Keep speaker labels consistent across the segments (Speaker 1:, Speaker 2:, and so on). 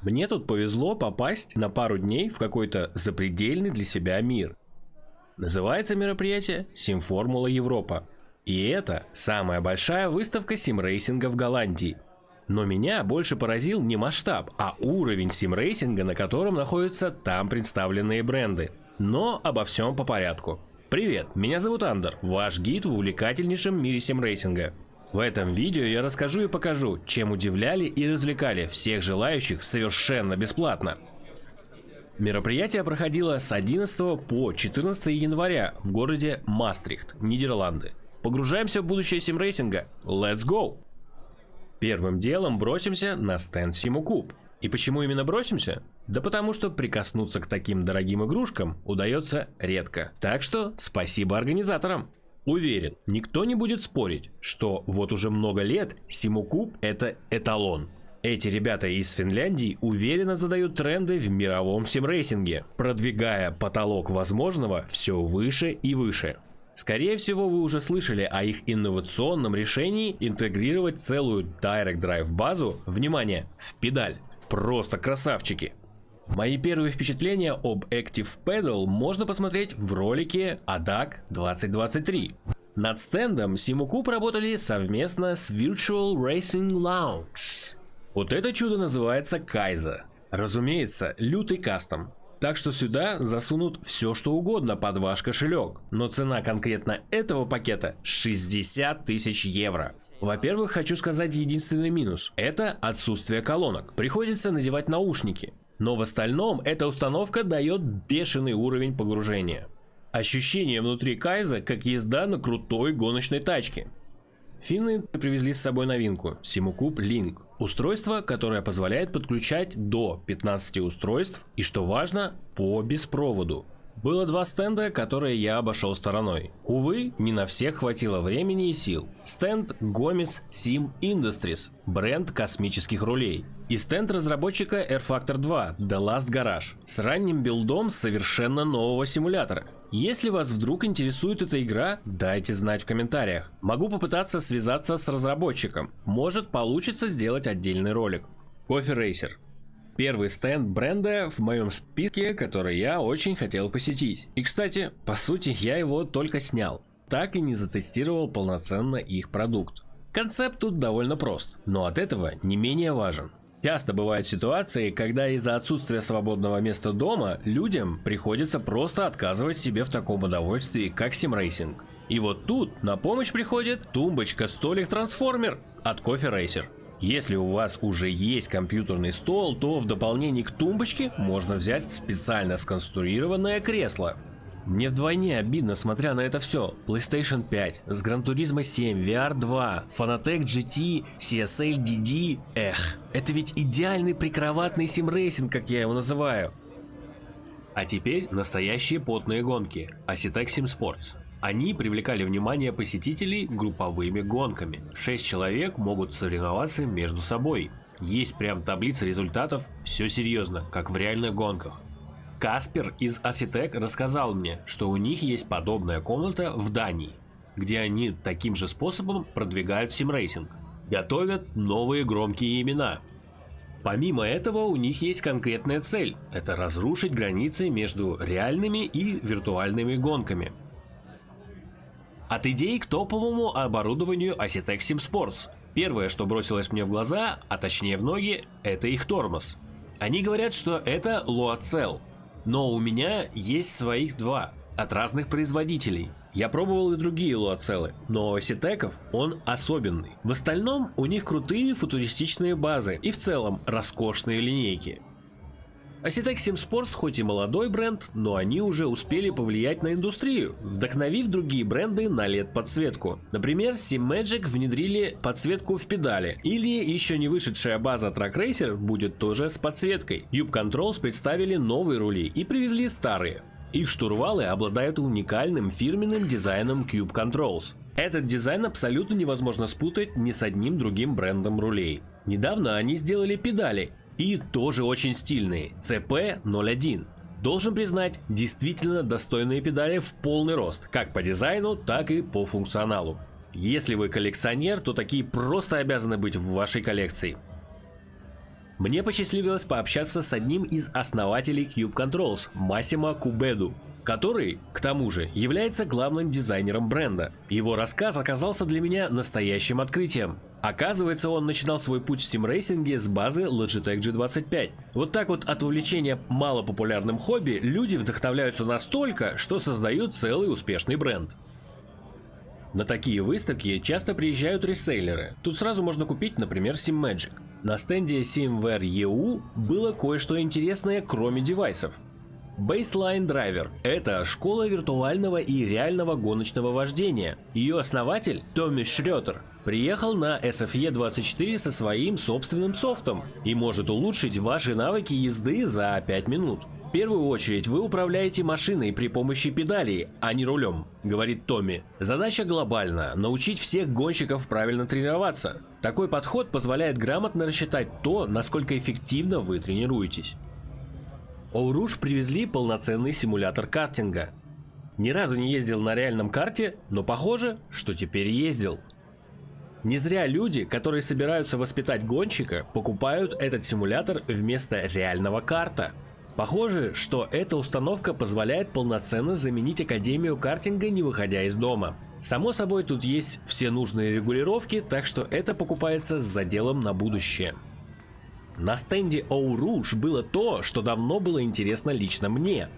Speaker 1: Мне тут повезло попасть на пару дней в какой-то запредельный для себя мир. Называется мероприятие Симформула Европа. И это самая большая выставка симрейсинга в Голландии. Но меня больше поразил не масштаб, а уровень симрейсинга, на котором находятся там представленные бренды. Но обо всем по порядку. Привет, меня зовут Андер, ваш гид в увлекательнейшем мире симрейсинга. В этом видео я расскажу и покажу, чем удивляли и развлекали всех желающих совершенно бесплатно. Мероприятие проходило с 11 по 14 января в городе Мастрихт, Нидерланды. Погружаемся в будущее симрейсинга. Let's go! Первым делом бросимся на стенд Симукуб. И почему именно бросимся? Да потому что прикоснуться к таким дорогим игрушкам удается редко. Так что спасибо организаторам. Уверен, никто не будет спорить, что вот уже много лет Симукуб это эталон. Эти ребята из Финляндии уверенно задают тренды в мировом симрейсинге, продвигая потолок возможного все выше и выше. Скорее всего, вы уже слышали о их инновационном решении интегрировать целую Direct Drive базу, внимание, в педаль. Просто красавчики. Мои первые впечатления об Active Pedal можно посмотреть в ролике ADAC 2023. Над стендом Симукуб работали совместно с Virtual Racing Lounge. Вот это чудо называется Кайза. Разумеется, лютый кастом. Так что сюда засунут все что угодно под ваш кошелек. Но цена конкретно этого пакета 60 тысяч евро. Во-первых, хочу сказать единственный минус. Это отсутствие колонок. Приходится надевать наушники. Но в остальном эта установка дает бешеный уровень погружения. Ощущение внутри Кайза, как езда на крутой гоночной тачке. Финны привезли с собой новинку Симукуб Link. Устройство, которое позволяет подключать до 15 устройств и, что важно, по беспроводу. Было два стенда, которые я обошел стороной. Увы, не на всех хватило времени и сил. Стенд Gomis Sim Industries, бренд космических рулей. И стенд разработчика R-Factor 2 The Last Garage с ранним билдом совершенно нового симулятора. Если вас вдруг интересует эта игра, дайте знать в комментариях. Могу попытаться связаться с разработчиком. Может, получится сделать отдельный ролик. Coffee Racer. Первый стенд бренда в моем списке, который я очень хотел посетить. И, кстати, по сути, я его только снял. Так и не затестировал полноценно их продукт. Концепт тут довольно прост, но от этого не менее важен. Часто бывают ситуации, когда из-за отсутствия свободного места дома людям приходится просто отказывать себе в таком удовольствии, как симрейсинг. И вот тут на помощь приходит тумбочка-столик-трансформер от Coffee Racer. Если у вас уже есть компьютерный стол, то в дополнение к тумбочке можно взять специально сконструированное кресло. Мне вдвойне обидно, смотря на это все. PlayStation 5, с Gran Turismo 7, VR 2, Fanatec GT, CSL DD. Это ведь идеальный прикроватный симрейсинг, как я его называю. А теперь настоящие потные гонки. Assetec Sim Sports. Они привлекали внимание посетителей групповыми гонками. 6 человек могут соревноваться между собой. Есть прям таблица результатов, все серьезно, как в реальных гонках. Каспер из Assetec рассказал мне, что у них есть подобная комната в Дании, где они таким же способом продвигают симрейсинг. Готовят новые громкие имена. Помимо этого у них есть конкретная цель – это разрушить границы между реальными и виртуальными гонками. От идей к топовому оборудованию Assetec Sim Sports. Первое, что бросилось мне в глаза, а точнее в ноги, это их тормоз. Они говорят, что это Loacell, но у меня есть своих два, от разных производителей. Я пробовал и другие Loacell'ы, но у Assetec'ов он особенный. В остальном у них крутые футуристичные базы и в целом роскошные линейки. Assetec Sim Sports хоть и молодой бренд, но они уже успели повлиять на индустрию, вдохновив другие бренды на LED-подсветку. Например, SimMagic внедрили подсветку в педали, или еще не вышедшая база Track Racer будет тоже с подсветкой. Cube Controls представили новые рули и привезли старые. Их штурвалы обладают уникальным фирменным дизайном Cube Controls. Этот дизайн абсолютно невозможно спутать ни с одним другим брендом рулей. Недавно они сделали педали. И тоже очень стильные, CP01. Должен признать, действительно достойные педали в полный рост, как по дизайну, так и по функционалу. Если вы коллекционер, то такие просто обязаны быть в вашей коллекции. Мне посчастливилось пообщаться с одним из основателей Cube Controls, Массимо Кубеду, который, к тому же, является главным дизайнером бренда. Его рассказ оказался для меня настоящим открытием. Оказывается, он начинал свой путь в симрейсинге с базы Logitech G25. Вот так вот от увлечения малопопулярным хобби люди вдохновляются настолько, что создают целый успешный бренд. На такие выставки часто приезжают ресейлеры. Тут сразу можно купить, например, SimMagic. На стенде SimWare EU было кое-что интересное, кроме девайсов. Baseline Driver – это школа виртуального и реального гоночного вождения. Ее основатель, Томми Шрётер, приехал на SFE 24 со своим собственным софтом и может улучшить ваши навыки езды за 5 минут. В первую очередь вы управляете машиной при помощи педалей, а не рулем, говорит Томми. Задача глобальна – научить всех гонщиков правильно тренироваться. Такой подход позволяет грамотно рассчитать то, насколько эффективно вы тренируетесь. Eau Rouge привезли полноценный симулятор картинга. Ни разу не ездил на реальном карте, но похоже, что теперь ездил. Не зря люди, которые собираются воспитать гонщика, покупают этот симулятор вместо реального карта. Похоже, что эта установка позволяет полноценно заменить Академию картинга, не выходя из дома. Само собой, тут есть все нужные регулировки, так что это покупается с заделом на будущее. На стенде Eau Rouge было то, что давно было интересно лично мне.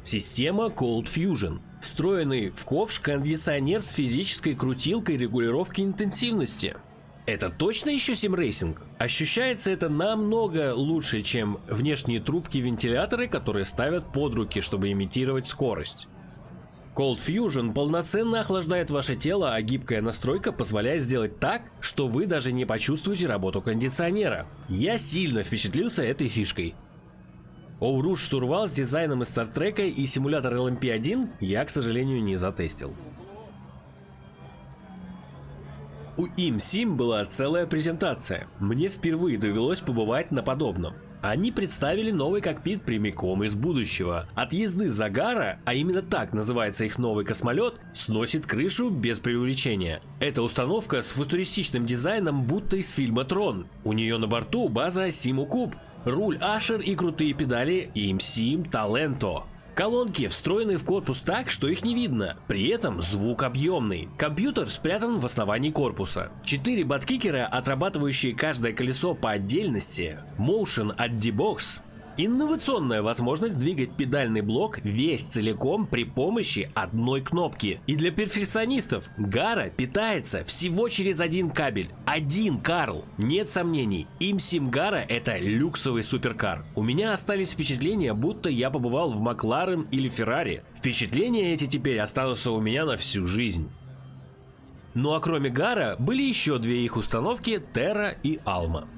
Speaker 1: Система Cold Fusion. Встроенный в ковш кондиционер с физической крутилкой регулировки интенсивности. Это точно еще симрейсинг? Ощущается это намного лучше, чем внешние трубки-вентиляторы, которые ставят под руки, чтобы имитировать скорость. Cold Fusion полноценно охлаждает ваше тело, а гибкая настройка позволяет сделать так, что вы даже не почувствуете работу кондиционера. Я сильно впечатлился этой фишкой. Eau Rouge штурвал с дизайном из Стартрека и симулятор LMP1 я, к сожалению, не затестил. У IMSIM была целая презентация. Мне впервые довелось побывать на подобном. Они представили новый кокпит прямиком из будущего. От езды Загара, а именно так называется их новый космолет, сносит крышу без преувеличения. Эта установка с футуристичным дизайном будто из фильма Трон. У нее на борту база Simu Cube, руль Asher и крутые педали IMSIM Talento. Колонки встроены в корпус так, что их не видно, при этом звук объемный. Компьютер спрятан в основании корпуса. 4 бат-кикера, отрабатывающие каждое колесо по отдельности. Motion от D-Box. Инновационная возможность двигать педальный блок весь целиком при помощи одной кнопки. И для перфекционистов Гара питается всего через один кабель. Один, Карл. Нет сомнений, IMSIM Гара это люксовый суперкар. У меня остались впечатления, будто я побывал в Макларен или Феррари. Впечатления эти теперь останутся у меня на всю жизнь. Ну а кроме Гара были еще две их установки, Terra и Alma.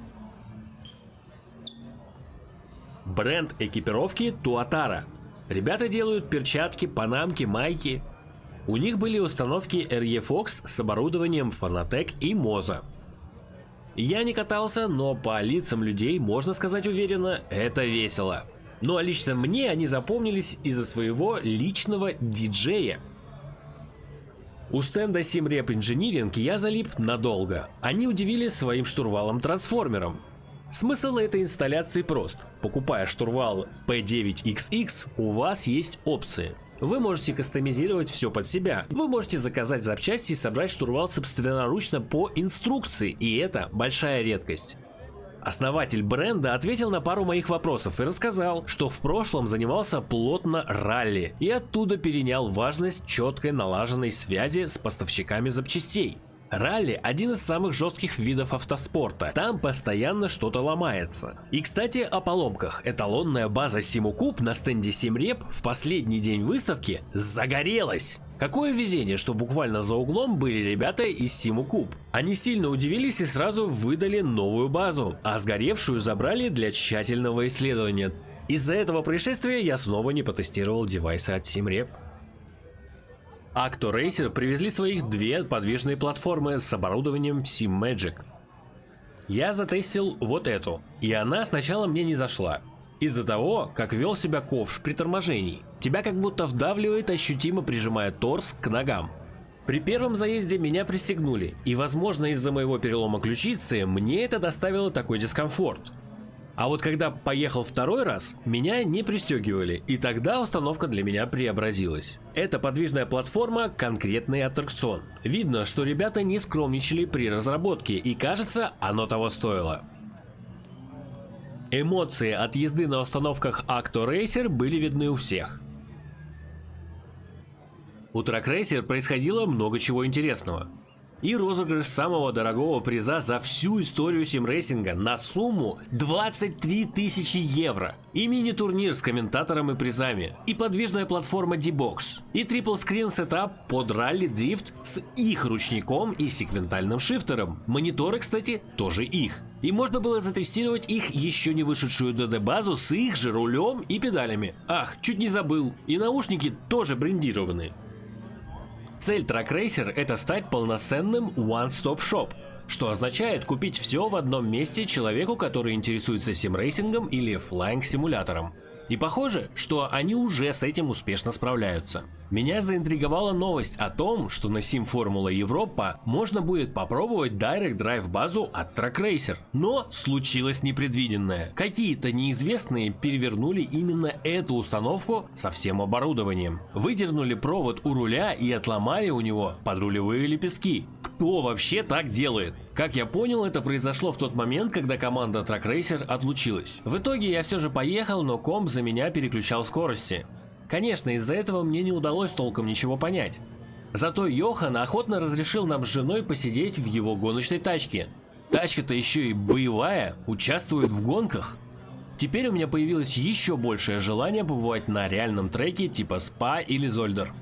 Speaker 1: Бренд экипировки Tuatara. Ребята делают перчатки, панамки, майки. У них были установки RE Fox с оборудованием Fanatec и Moza. Я не катался, но по лицам людей можно сказать уверенно, это весело. Ну а лично мне они запомнились из-за своего личного диджея. У стенда SimRep Engineering я залип надолго. Они удивили своим штурвалом-трансформером. Смысл этой инсталляции прост. Покупая штурвал P9XX, у вас есть опции. Вы можете кастомизировать все под себя. Вы можете заказать запчасти и собрать штурвал собственноручно по инструкции, и это большая редкость. Основатель бренда ответил на пару моих вопросов и рассказал, что в прошлом занимался плотно ралли и оттуда перенял важность четкой налаженной связи с поставщиками запчастей. Ралли – один из самых жестких видов автоспорта, там постоянно что-то ломается. И кстати о поломках, эталонная база Simu Cube на стенде SimRep в последний день выставки загорелась. Какое везение, что буквально за углом были ребята из Simu Cube. Они сильно удивились и сразу выдали новую базу, а сгоревшую забрали для тщательного исследования. Из-за этого происшествия я снова не потестировал девайсы от SimRep. Acto Racer привезли своих две подвижные платформы с оборудованием SimMagic. Я затестил вот эту, и она сначала мне не зашла. Из-за того, как вел себя ковш при торможении. Тебя как будто вдавливает, ощутимо прижимая торс к ногам. При первом заезде меня пристегнули, и возможно из-за моего перелома ключицы мне это доставило такой дискомфорт. А вот когда поехал второй раз, меня не пристегивали, и тогда установка для меня преобразилась. Эта подвижная платформа – конкретный аттракцион. Видно, что ребята не скромничали при разработке, и кажется, оно того стоило. Эмоции от езды на установках Acto Racer были видны у всех. У Truck Racer происходило много чего интересного. И розыгрыш самого дорогого приза за всю историю симрейсинга на сумму 23 тысячи евро. И мини-турнир с комментатором и призами. И подвижная платформа D-Box. И трипл-скрин сетап под ралли-дрифт с их ручником и секвентальным шифтером. Мониторы, кстати, тоже их. И можно было затестировать их еще не вышедшую DD-базу с их же рулем и педалями. Ах, чуть не забыл. И наушники тоже брендированы. Цель Truck Racer – это стать полноценным one-stop shop, что означает купить все в одном месте человеку, который интересуется симрейсингом или флайнг-симулятором. И похоже, что они уже с этим успешно справляются. Меня заинтриговала новость о том, что на Симформула Европа можно будет попробовать Direct Drive базу от Truck Racer. Но случилось непредвиденное. Какие-то неизвестные перевернули именно эту установку со всем оборудованием. Выдернули провод у руля и отломали у него подрулевые лепестки. Кто вообще так делает? Как я понял, это произошло в тот момент, когда команда Truck Racer отлучилась. В итоге я все же поехал, но комп за меня переключал скорости. Конечно, из-за этого мне не удалось толком ничего понять. Зато Йохан охотно разрешил нам с женой посидеть в его гоночной тачке. Тачка-то еще и боевая, участвует в гонках. Теперь у меня появилось еще большее желание побывать на реальном треке типа СПА или Зольдер.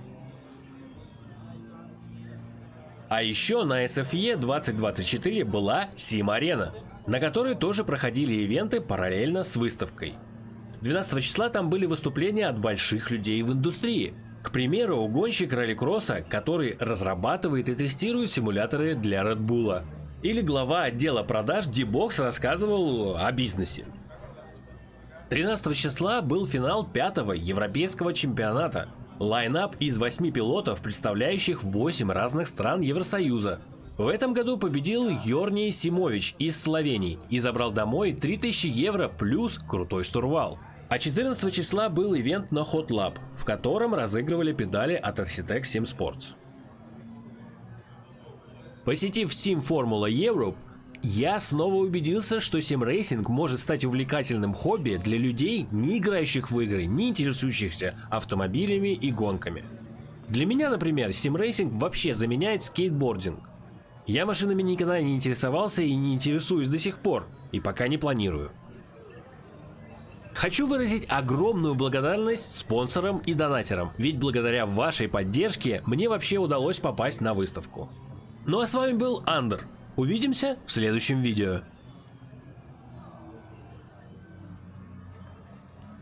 Speaker 1: А еще на SFE 2024 была Sim Arena, на которой тоже проходили ивенты параллельно с выставкой. 12 числа там были выступления от больших людей в индустрии. К примеру, гонщик ралли-кросса, который разрабатывает и тестирует симуляторы для Red Bull. Или глава отдела продаж D-Box рассказывал о бизнесе. 13 числа был финал 5-го европейского чемпионата. Лайнап из 8 пилотов, представляющих 8 разных стран Евросоюза. В этом году победил Йорний Симович из Словении и забрал домой 3000 евро плюс крутой штурвал. А 14 числа был ивент на Hot Lap, в котором разыгрывали педали от Architect Sim Sports. Посетив Sim Formula Europe, я снова убедился, что симрейсинг может стать увлекательным хобби для людей, не играющих в игры, не интересующихся автомобилями и гонками. Для меня, например, симрейсинг вообще заменяет скейтбординг. Я машинами никогда не интересовался и не интересуюсь до сих пор, и пока не планирую. Хочу выразить огромную благодарность спонсорам и донатерам, ведь благодаря вашей поддержке мне вообще удалось попасть на выставку. Ну а с вами был Андер. Увидимся в следующем видео.